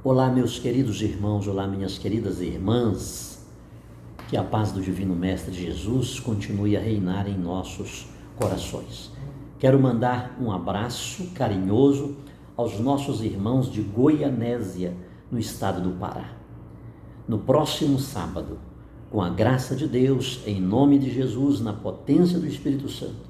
Olá, meus queridos irmãos, olá, minhas queridas irmãs, que a paz do Divino Mestre Jesus continue a reinar em nossos corações. Quero mandar um abraço carinhoso aos nossos irmãos de Goianésia, no estado do Pará. No próximo sábado, com a graça de Deus, em nome de Jesus, na potência do Espírito Santo,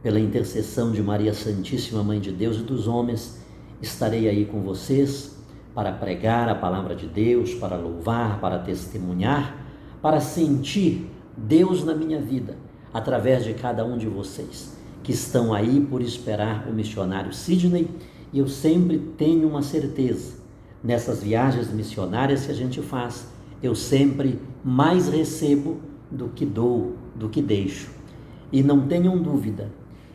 pela intercessão de Maria Santíssima, Mãe de Deus e dos homens, estarei aí com vocês para pregar a palavra de Deus, para louvar, para testemunhar, para sentir Deus na minha vida, através de cada um de vocês, que estão aí por esperar o missionário Sidney. E eu sempre tenho uma certeza, nessas viagens missionárias que a gente faz, eu sempre mais recebo do que dou, do que deixo. E não tenham dúvida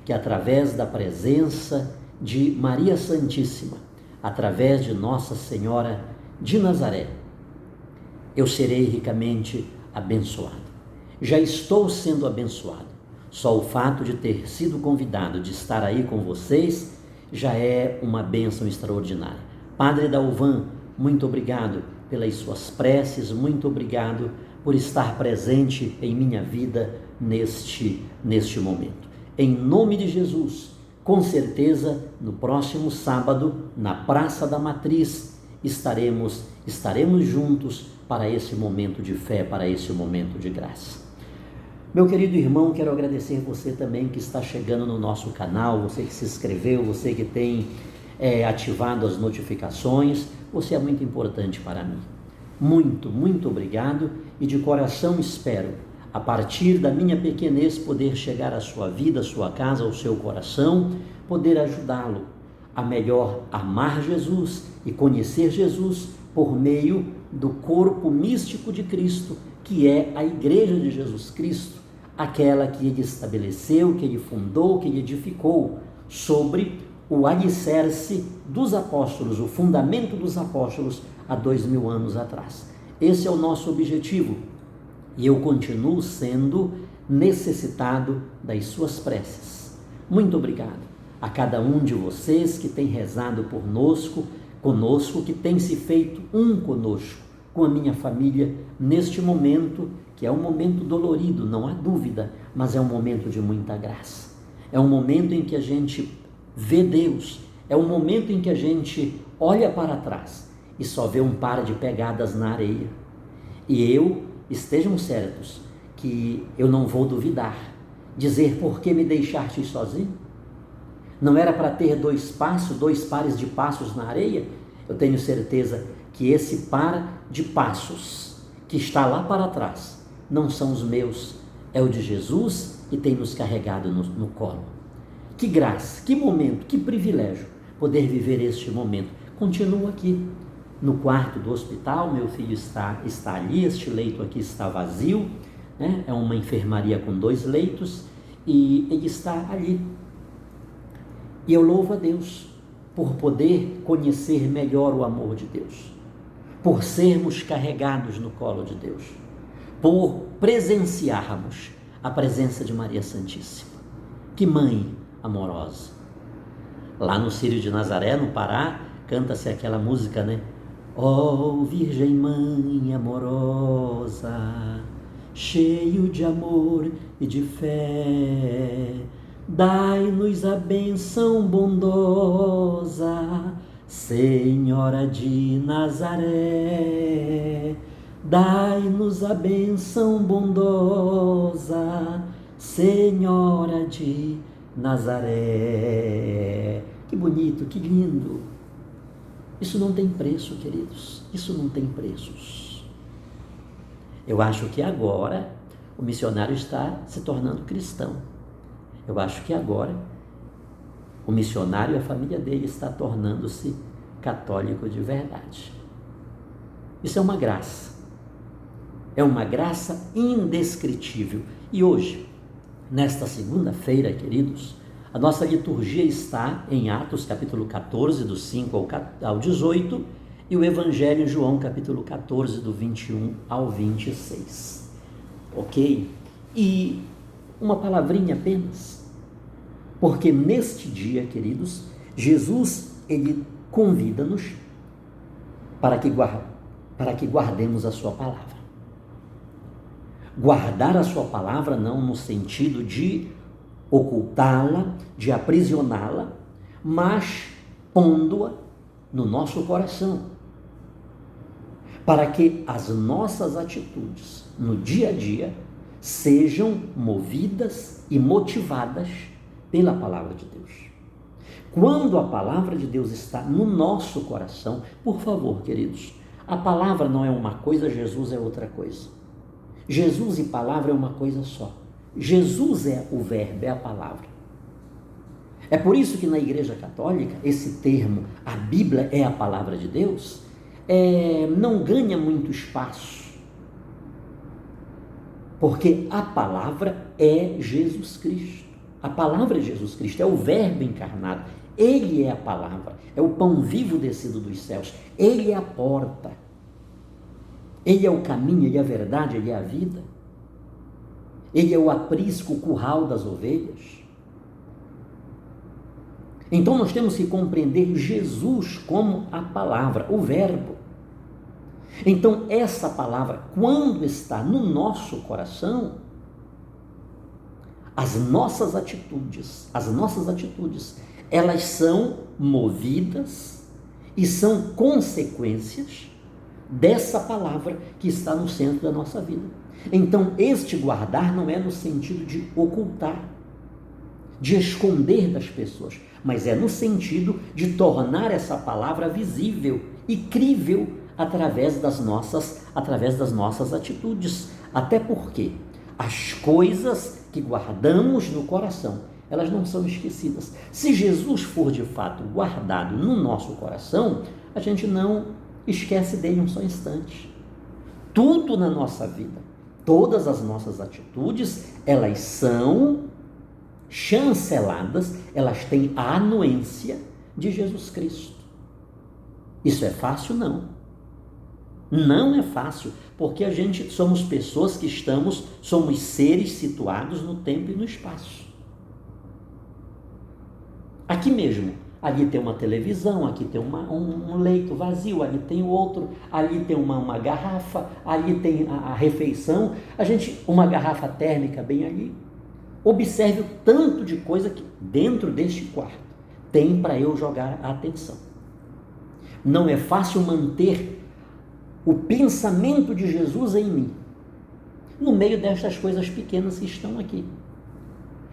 que através da presença de Maria Santíssima, através de Nossa Senhora de Nazaré, eu serei ricamente abençoado. Já estou sendo abençoado. Só o fato de ter sido convidado, de estar aí com vocês, já é uma bênção extraordinária. Padre Dalvan, muito obrigado pelas suas preces, muito obrigado por estar presente em minha vida neste momento. Em nome de Jesus, com certeza, no próximo sábado, na Praça da Matriz, estaremos juntos para esse momento de fé, para esse momento de graça. Meu querido irmão, quero agradecer você também que está chegando no nosso canal, você que se inscreveu, você que tem ativado as notificações, você é muito importante para mim. Muito, muito obrigado e de coração espero, a partir da minha pequenez, poder chegar à sua vida, à sua casa, ao seu coração, poder ajudá-lo a melhor amar Jesus e conhecer Jesus por meio do corpo místico de Cristo, que é a Igreja de Jesus Cristo, aquela que ele estabeleceu, que ele fundou, que ele edificou sobre o alicerce dos apóstolos, o fundamento dos apóstolos há 2000 anos atrás. Esse é o nosso objetivo. E eu continuo sendo necessitado das suas preces. Muito obrigado a cada um de vocês que tem rezado conosco, que tem se feito um conosco, com a minha família, neste momento, que é um momento dolorido, não há dúvida, mas é um momento de muita graça. É um momento em que a gente vê Deus, é um momento em que a gente olha para trás e só vê um par de pegadas na areia. E estejam certos que eu não vou duvidar, dizer: por que me deixaste sozinho? Não era para ter dois pares de passos na areia? Eu tenho certeza que esse par de passos que está lá para trás não são os meus, é o de Jesus que tem nos carregado no colo. Que graça, que momento, que privilégio poder viver este momento. Continuo aqui no quarto do hospital, meu filho está ali, este leito aqui está vazio, né? É uma enfermaria com 2 leitos e ele está ali. E eu louvo a Deus por poder conhecer melhor o amor de Deus, por sermos carregados no colo de Deus, por presenciarmos a presença de Maria Santíssima. Que mãe amorosa! Lá no Círio de Nazaré, no Pará, canta-se aquela música, né? Ó Virgem Mãe amorosa, cheio de amor e de fé, dai-nos a bênção bondosa, Senhora de Nazaré. Dai-nos a bênção bondosa, Senhora de Nazaré. Que bonito, que lindo! Isso não tem preço, queridos, isso não tem preços. Eu acho que agora o missionário está se tornando cristão. Eu acho que agora o missionário e a família dele está tornando-se católico de verdade. Isso é uma graça indescritível. E hoje, nesta segunda-feira, queridos, a nossa liturgia está em Atos, capítulo 14, do 5 ao 18, e o Evangelho em João, capítulo 14, do 21 ao 26. Ok? E uma palavrinha apenas, porque neste dia, queridos, Jesus, ele convida-nos para que guardemos a sua palavra. Guardar a sua palavra não no sentido de ocultá-la, de aprisioná-la, mas pondo-a no nosso coração, para que as nossas atitudes no dia a dia sejam movidas e motivadas pela palavra de Deus. Quando a palavra de Deus está no nosso coração, por favor, queridos, a palavra não é uma coisa, Jesus é outra coisa. Jesus e palavra é uma coisa só. Jesus é o verbo, é a palavra. É por isso que na Igreja Católica, esse termo, a Bíblia é a palavra de Deus, não ganha muito espaço. Porque a palavra é Jesus Cristo. A palavra é Jesus Cristo, é o verbo encarnado. Ele é a palavra, é o pão vivo descido dos céus. Ele é a porta. Ele é o caminho, ele é a verdade, ele é a vida. Ele é o aprisco, o curral das ovelhas. Então nós temos que compreender Jesus como a palavra, o verbo. Então essa palavra, quando está no nosso coração, as nossas atitudes, elas são movidas e são consequências dessa palavra que está no centro da nossa vida. Então este guardar não é no sentido de ocultar, de esconder das pessoas, mas é no sentido de tornar essa palavra visível e crível através das nossas atitudes. Até porque as coisas que guardamos no coração, elas não são esquecidas. Se Jesus for de fato guardado no nosso coração, a gente não esquece dele um só instante. Tudo na nossa vida, todas as nossas atitudes, elas são chanceladas, elas têm a anuência de Jesus Cristo. Isso é fácil? Não. Não é fácil, porque a gente somos pessoas que somos seres situados no tempo e no espaço. Aqui mesmo, ali tem uma televisão, aqui tem um leito vazio, ali tem outro, ali tem uma garrafa, ali tem a refeição, uma garrafa térmica bem ali. Observe o tanto de coisa que dentro deste quarto tem para eu jogar a atenção. Não é fácil manter o pensamento de Jesus em mim, no meio destas coisas pequenas que estão aqui.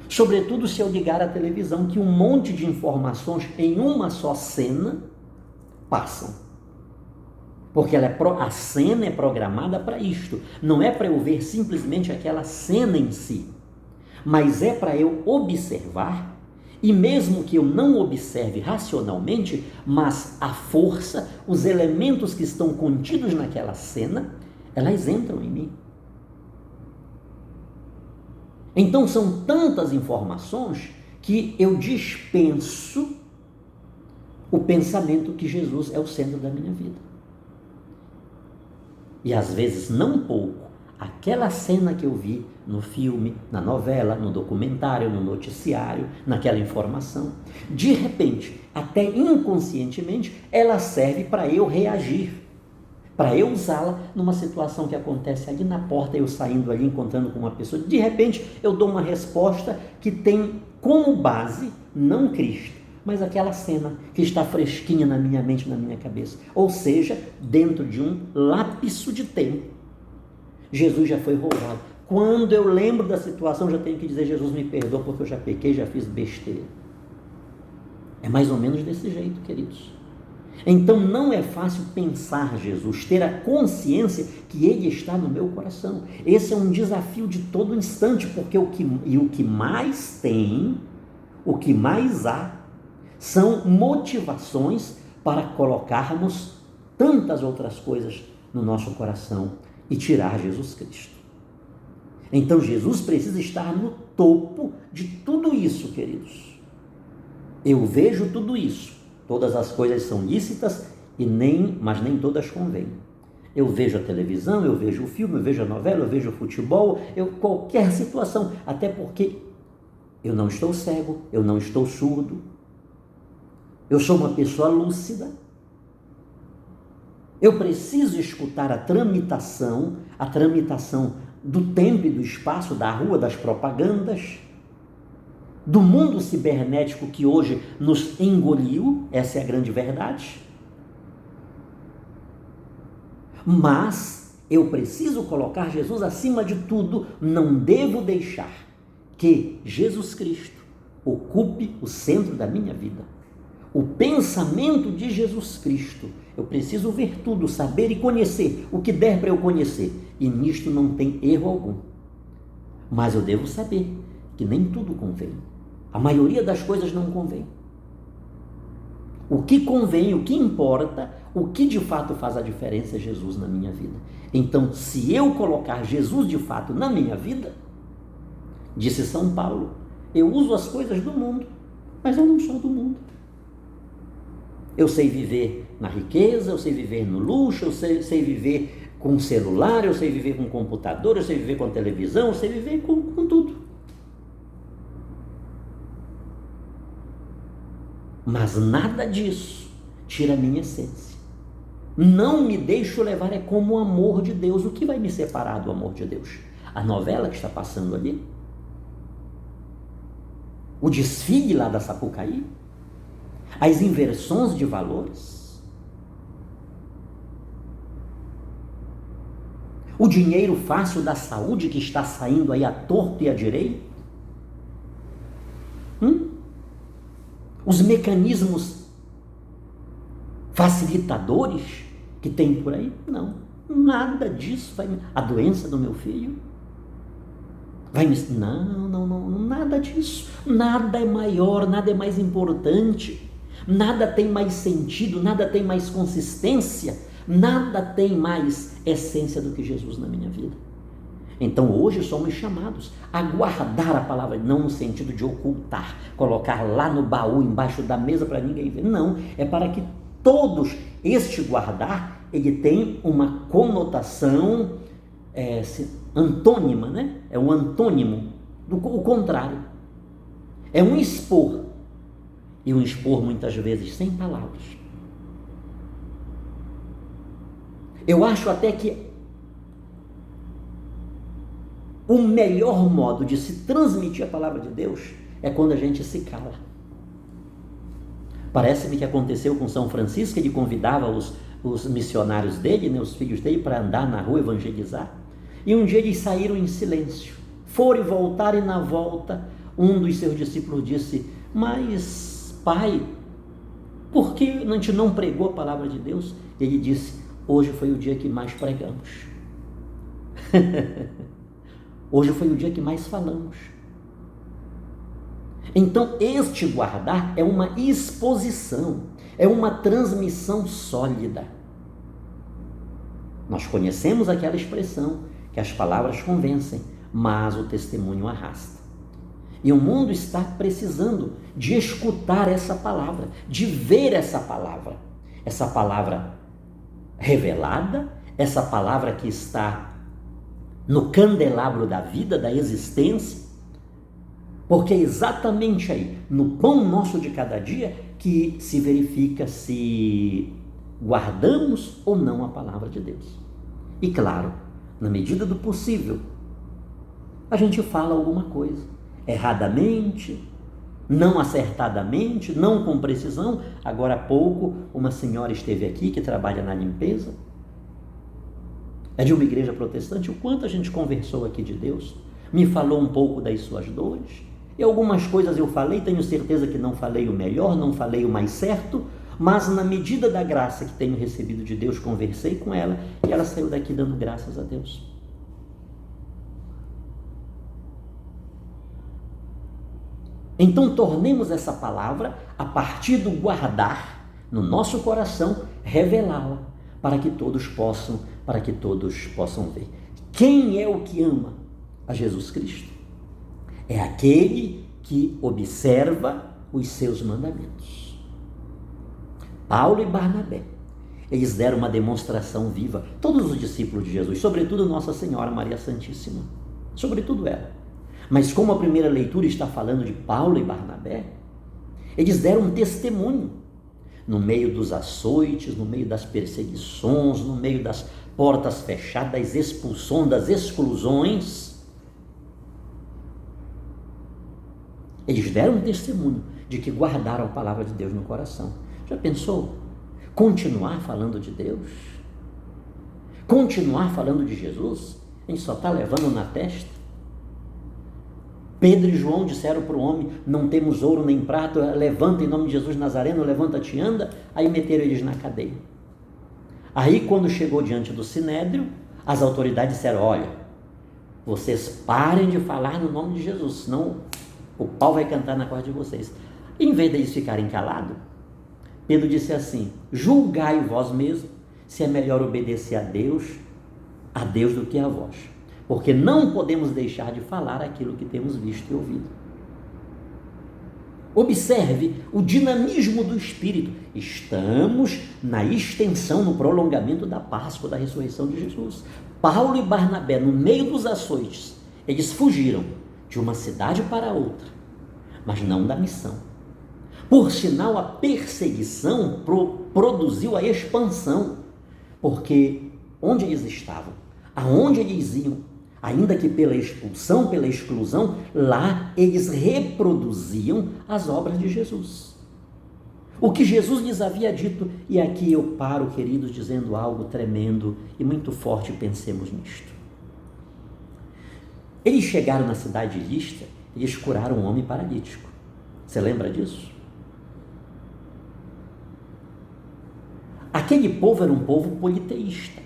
Sobretudo se eu ligar a televisão, que um monte de informações em uma só cena passam. Porque a cena é programada para isto. Não é para eu ver simplesmente aquela cena em si, mas é para eu observar, e mesmo que eu não observe racionalmente, mas a força, os elementos que estão contidos naquela cena, elas entram em mim. Então são tantas informações que eu dispenso o pensamento que Jesus é o centro da minha vida. E às vezes, não pouco, aquela cena que eu vi no filme, na novela, no documentário, no noticiário, naquela informação, de repente, até inconscientemente, ela serve para eu reagir, para eu usá-la numa situação que acontece ali na porta, eu saindo ali, encontrando com uma pessoa, de repente eu dou uma resposta que tem como base, não Cristo, mas aquela cena que está fresquinha na minha mente, na minha cabeça, ou seja, dentro de um lapso de tempo, Jesus já foi roubado. Quando eu lembro da situação, já tenho que dizer: Jesus, me perdoa porque eu já pequei, já fiz besteira. É mais ou menos desse jeito, queridos. Então não é fácil pensar Jesus, ter a consciência que Ele está no meu coração. Esse é um desafio de todo instante, porque o que mais tem, o que mais há, são motivações para colocarmos tantas outras coisas no nosso coração e tirar Jesus Cristo. Então Jesus precisa estar no topo de tudo isso, queridos. Eu vejo tudo isso. Todas as coisas são lícitas, mas nem todas convêm. Eu vejo a televisão, eu vejo o filme, eu vejo a novela, eu vejo o futebol, qualquer situação, até porque eu não estou cego, eu não estou surdo, eu sou uma pessoa lúcida. Eu preciso escutar a tramitação do tempo e do espaço, da rua, das propagandas, do mundo cibernético que hoje nos engoliu, essa é a grande verdade. Mas eu preciso colocar Jesus acima de tudo, não devo deixar que Jesus Cristo ocupe o centro da minha vida. O pensamento de Jesus Cristo, eu preciso ver tudo, saber e conhecer o que der para eu conhecer, e nisto não tem erro algum. Mas eu devo saber que nem tudo convém. A maioria das coisas não convém. O que convém, o que importa, o que de fato faz a diferença é Jesus na minha vida. Então, se eu colocar Jesus de fato na minha vida, disse São Paulo, eu uso as coisas do mundo, mas eu não sou do mundo. Eu sei viver na riqueza, eu sei viver no luxo, eu sei viver com celular, eu sei viver com computador, eu sei viver com televisão, eu sei viver com tudo. Mas nada disso tira a minha essência. Não me deixo levar, é como o amor de Deus. O que vai me separar do amor de Deus? A novela que está passando ali? O desfile lá da Sapucaí? As inversões de valores? O dinheiro fácil da saúde que está saindo aí à torto e à direita? Os mecanismos facilitadores que tem por aí? Não, nada disso vai me... A doença do meu filho? Vai me... Não, nada disso. Nada é maior, nada é mais importante, nada tem mais sentido, nada tem mais consistência, nada tem mais essência do que Jesus na minha vida. Então hoje somos chamados a guardar a palavra, não no sentido de ocultar, colocar lá no baú, embaixo da mesa para ninguém ver. Não, é para que todos, este guardar, ele tem uma conotação antônima, né? É um antônimo, o contrário. É um expor, e um expor muitas vezes sem palavras. Eu acho até que o melhor modo de se transmitir a palavra de Deus é quando a gente se cala. Parece-me que aconteceu com São Francisco, ele convidava os missionários dele, né, os filhos dele, para andar na rua evangelizar. E um dia eles saíram em silêncio. Foram e voltaram, e na volta um dos seus discípulos disse: mas pai, por que a gente não pregou a palavra de Deus? Ele disse: hoje foi o dia que mais pregamos. Hoje foi o dia que mais falamos. Então, este guardar é uma exposição, é uma transmissão sólida. Nós conhecemos aquela expressão, que as palavras convencem, mas o testemunho arrasta. E o mundo está precisando de escutar essa palavra, de ver essa palavra revelada, essa palavra que está no candelabro da vida, da existência, porque é exatamente aí, no pão nosso de cada dia, que se verifica se guardamos ou não a palavra de Deus. E claro, na medida do possível, a gente fala alguma coisa, erradamente, não acertadamente, não com precisão. Agora há pouco, uma senhora esteve aqui que trabalha na limpeza, é de uma igreja protestante. O quanto a gente conversou aqui de Deus, me falou um pouco das suas dores, e algumas coisas eu falei, tenho certeza que não falei o melhor, não falei o mais certo, mas na medida da graça que tenho recebido de Deus, conversei com ela, e ela saiu daqui dando graças a Deus. Então tornemos essa palavra, a partir do guardar no nosso coração, revelá-la, para que todos possam ver. Quem é o que ama a Jesus Cristo? É aquele que observa os seus mandamentos. Paulo e Barnabé, eles deram uma demonstração viva, todos os discípulos de Jesus, sobretudo Nossa Senhora Maria Santíssima, sobretudo ela. Mas como a primeira leitura está falando de Paulo e Barnabé, eles deram um testemunho. no meio dos açoites, no meio das perseguições, no meio das portas fechadas, das expulsões, das exclusões, eles deram um testemunho de que guardaram a palavra de Deus no coração. Já pensou? Continuar falando de Deus? Continuar falando de Jesus? A gente só está levando na testa. Pedro e João disseram para o homem: não temos ouro nem prata, levanta em nome de Jesus Nazareno, levanta-te e anda. Aí meteram eles na cadeia. Aí quando chegou diante do Sinédrio, as autoridades disseram: olha, vocês parem de falar no nome de Jesus, senão o pau vai cantar na corda de vocês. Em vez deles ficarem calados, Pedro disse assim: julgai vós mesmos se é melhor obedecer a Deus do que a vós, porque não podemos deixar de falar aquilo que temos visto e ouvido. Observe o dinamismo do Espírito. Estamos na extensão, no prolongamento da Páscoa, da ressurreição de Jesus. Paulo e Barnabé, no meio dos açoites, eles fugiram de uma cidade para outra, mas não da missão. Por sinal, a perseguição produziu a expansão, porque onde eles estavam, aonde eles iam, ainda que pela expulsão, pela exclusão, lá eles reproduziam as obras de Jesus. O que Jesus lhes havia dito, e aqui eu paro, queridos, dizendo algo tremendo e muito forte, pensemos nisto. Eles chegaram na cidade de Listra e eles curaram um homem paralítico. Você lembra disso? Aquele povo era um povo politeísta.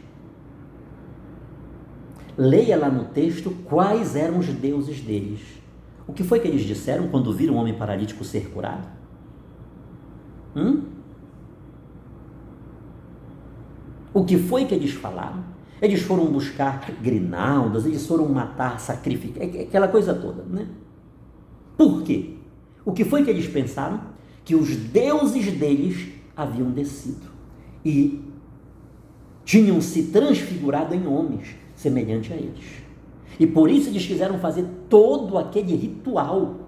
Leia lá no texto quais eram os deuses deles. O que foi que eles disseram quando viram um homem paralítico ser curado? O que foi que eles falaram? Eles foram buscar grinaldas, eles foram matar, sacrificar, aquela coisa toda, né? Por quê? O que foi que eles pensaram? Que os deuses deles haviam descido e tinham se transfigurado em homens semelhante a eles. E por isso eles quiseram fazer todo aquele ritual,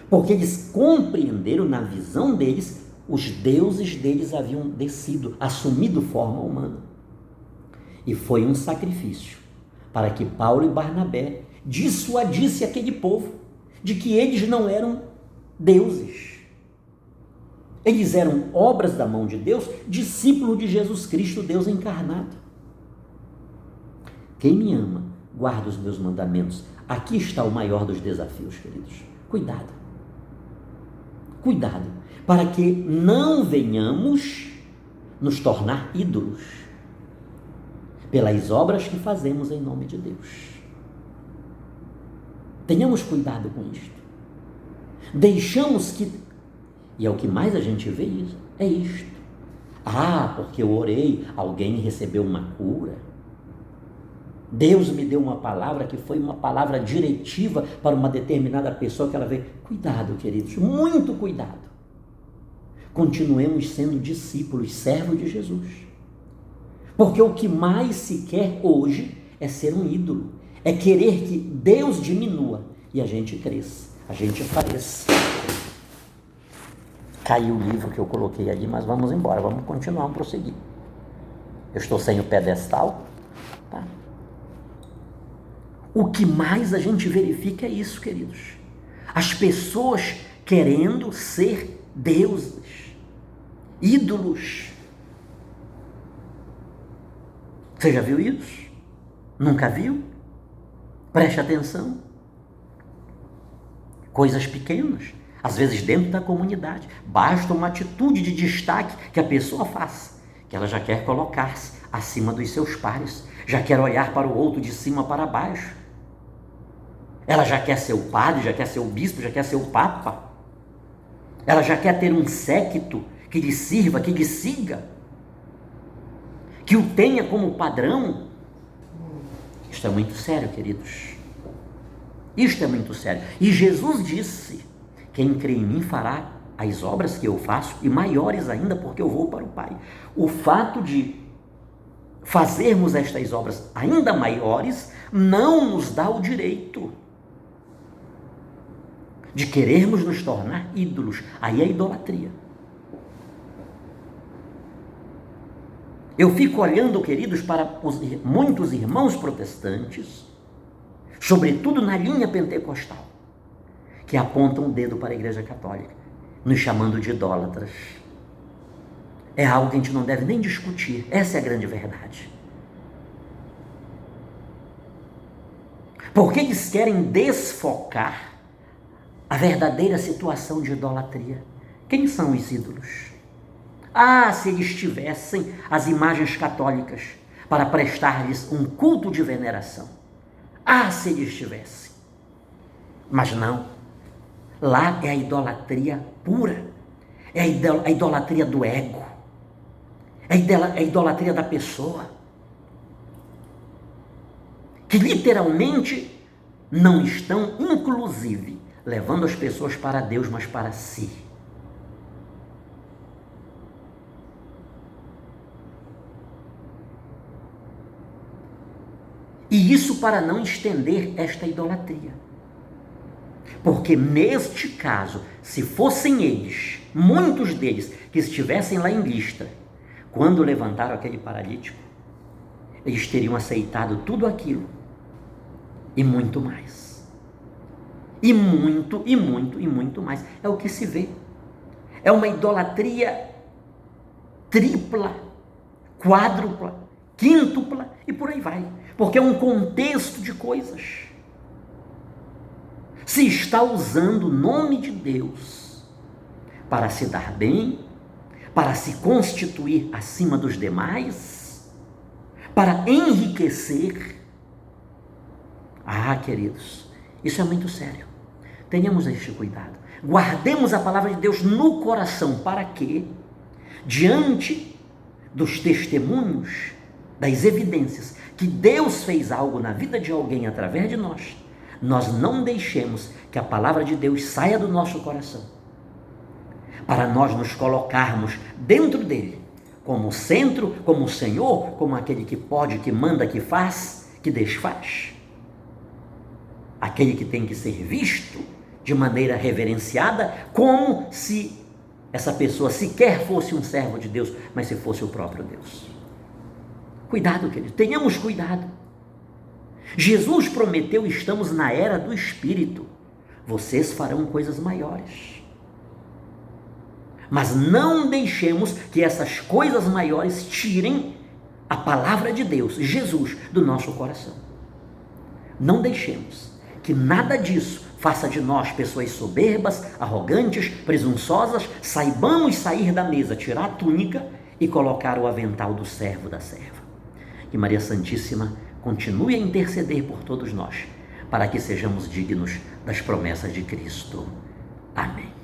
porque eles compreenderam, na visão deles, os deuses deles haviam descido, assumido forma humana. E foi um sacrifício para que Paulo e Barnabé dissuadisse aquele povo de que eles não eram deuses. Eles eram obras da mão de Deus, discípulos de Jesus Cristo, Deus encarnado. Quem me ama, guarda os meus mandamentos. Aqui está o maior dos desafios, queridos. Cuidado. Cuidado, para que não venhamos nos tornar ídolos pelas obras que fazemos em nome de Deus. Tenhamos cuidado com isto. Deixamos que, e é o que mais a gente vê isso, é isto. Porque eu orei, alguém recebeu uma cura. Deus me deu uma palavra que foi uma palavra diretiva para uma determinada pessoa que ela veio. Cuidado, queridos, muito cuidado. Continuemos sendo discípulos, servos de Jesus. Porque o que mais se quer hoje é ser um ídolo. É querer que Deus diminua e a gente cresça, a gente pareça. Caiu o livro que eu coloquei ali, mas vamos embora, vamos continuar, vamos prosseguir. Eu estou sem o pedestal, tá? O que mais a gente verifica é isso, queridos. As pessoas querendo ser deuses, ídolos. Você já viu isso? Nunca viu? Preste atenção. Coisas pequenas, às vezes dentro da comunidade. Basta uma atitude de destaque que a pessoa faça, que ela já quer colocar-se acima dos seus pares, já quer olhar para o outro de cima para baixo. Ela já quer ser o padre, já quer ser o bispo, já quer ser o papa. Ela já quer ter um séquito que lhe sirva, que lhe siga, que o tenha como padrão. Isto é muito sério, queridos. Isto é muito sério. E Jesus disse: quem crê em mim fará as obras que eu faço e maiores ainda, porque eu vou para o Pai. O fato de fazermos estas obras ainda maiores não nos dá o direito de querermos nos tornar ídolos. Aí é idolatria. Eu fico olhando, queridos, para muitos irmãos protestantes, sobretudo na linha pentecostal, que apontam o dedo para a Igreja Católica, nos chamando de idólatras. É algo que a gente não deve nem discutir, essa é a grande verdade. Porque eles querem desfocar a verdadeira situação de idolatria. Quem são os ídolos? Ah, se eles tivessem as imagens católicas para prestar-lhes um culto de veneração. Ah, se eles tivessem. Mas não. Lá é a idolatria pura. É a idolatria do ego. É a idolatria da pessoa. Que literalmente não estão, inclusive, levando as pessoas para Deus, mas para si. E isso para não estender esta idolatria. Porque neste caso, se fossem eles, muitos deles, que estivessem lá em Listra, quando levantaram aquele paralítico, eles teriam aceitado tudo aquilo e muito mais. E muito, e muito, e muito mais. É o que se vê. É uma idolatria tripla, quádrupla, quíntupla e por aí vai. Porque é um contexto de coisas. Se está usando o nome de Deus para se dar bem, para se constituir acima dos demais, para enriquecer. Ah, queridos, isso é muito sério. Tenhamos este cuidado. Guardemos a palavra de Deus no coração para que, diante dos testemunhos, das evidências que Deus fez algo na vida de alguém através de nós, nós não deixemos que a palavra de Deus saia do nosso coração, para nós nos colocarmos dentro dele, como centro, como Senhor, como aquele que pode, que manda, que faz, que desfaz. Aquele que tem que ser visto de maneira reverenciada, como se essa pessoa sequer fosse um servo de Deus, mas se fosse o próprio Deus. Cuidado, querido, tenhamos cuidado. Jesus prometeu: estamos na era do Espírito, vocês farão coisas maiores. Mas não deixemos que essas coisas maiores tirem a palavra de Deus, Jesus, do nosso coração. Não deixemos que nada disso faça de nós pessoas soberbas, arrogantes, presunçosas. Saibamos sair da mesa, tirar a túnica e colocar o avental do servo, da serva. Que Maria Santíssima continue a interceder por todos nós, para que sejamos dignos das promessas de Cristo. Amém.